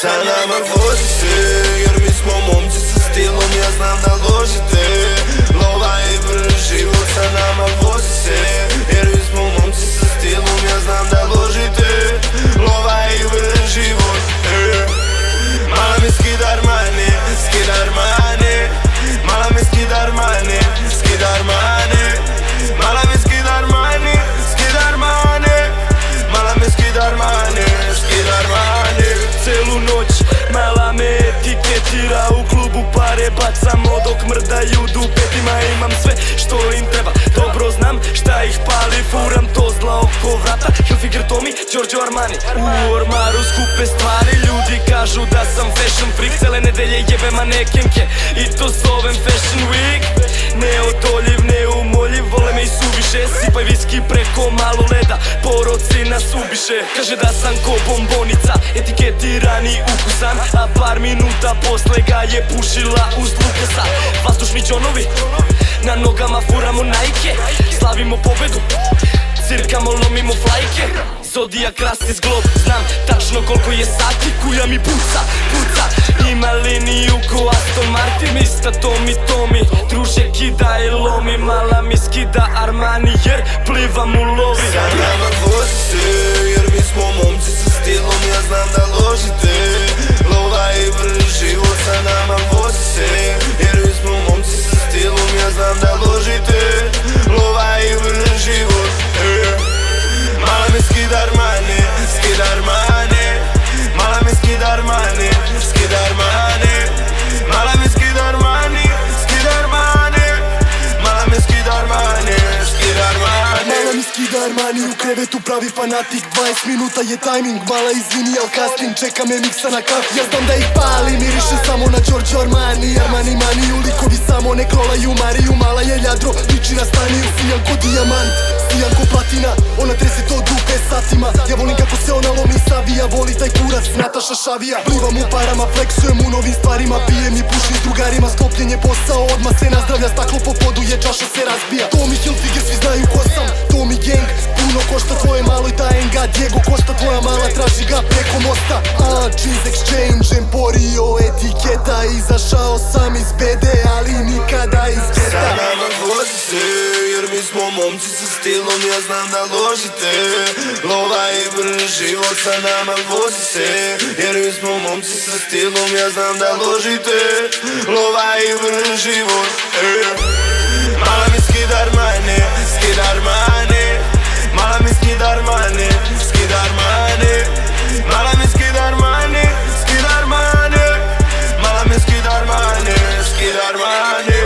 Sa nama vozi se, jer mi smo momci sa stilom, ja znam da ložite. Lova i vrh život sa nama vozi se, jer mi smo momci sa stilom, ja znam da ložite. Lova i vrh život, mala mi skidar mane, skidar mane. Mala mi skidar mane, skidar mane. Mala mi skidar mane, skidar mane. Mala mi skidar mane, skidar mane. Celu noć mala me etiketira, u klubu pare bacamo dok mrdaju dupetima. Imam sve što im treba, dobro znam šta ih pali. Furam to zla oko vrata, Hilfiger Tommy, Giorgio Armani. U ormaru skupe stvari, ljudi kažu da sam fashion freak. Cele nedelje jebe manekenke i to zovem fashion week. Neodoljiv, neumoljiv, vole me i suviše. Sipaj viski preko malo leda, poroci nas ubiše. Kaže da sam ko bombonica, etiketirani ukusan, a par minuta posle ga je pušila uz Lukasa. Vazdušni džonovi, na nogama furamo Nike. Slavimo pobedu, cirkamo, lomimo flajke. Zodijak rasti zglob, znam tačno koliko je sati. Kuja mi puca, puca, ima liniju ko Aston Martin. Ista Tommy, druže kida i lomi. Mala mi skida Armani jer plivam u lovi. Sa nama vozi se, jer mi smo momci sa stilom, ja znam da ložite. Lova i vrh život sa nama vozi se, jer mi smo momci sa stilom, ja znam da ložite. Lova i vrh život, mala mi skidar mane, skidar mane. Mala mi skidar mane, skidar mane. Mala mi skidar mane, skidar mane. Mala mi skidar mane, skidar mane. Mala mi skidar mani, u krevetu pravi fanatik. 20 minuta je tajming, mala izvini al kasnim. Čeka me miksa na kafi, ja znam da ih pali. Miriše samo na Giorgio Armani. Armani mani, ulikovi samo ne kolaju Mariju. Mala je ljadro, liči na staniju. Sijan ko dijamant, sijan ko platina. Ona trese to dupe satima. Ja volim kako se ona lomi i savija. Voli taj kurac, Nataša Šavija. Plivam u parama, flexujem u novim stvarima. Pijem i pušim s drugarima, sklopljen je posao. Odmah se nazdravlja, staklo po podu je, čaša se razbija. Tommy Hilfiger, svi znaju ko sam. Tommy gang, puno košta tvoje malo i tajenga. Diego košta tvoja mala, traži ga preko mosta. Jeans exchange, Emporio, etiketa. Izašao sam iz bede, ali nikada iz geta. Sa nama vozi se, jer mi smo momci sa stilom, ja znam da ložite. Lova i vrh život sa nama vozi se, jer mi smo momci sa stilom, ja znam da ložite. Lova i vrh život, mala mi skidar mane, skidar mane. Mala mi skidar mane, skidar mane. Mala mi skidar mane, skidar mane. Mala mi skidar mane, skidar mane.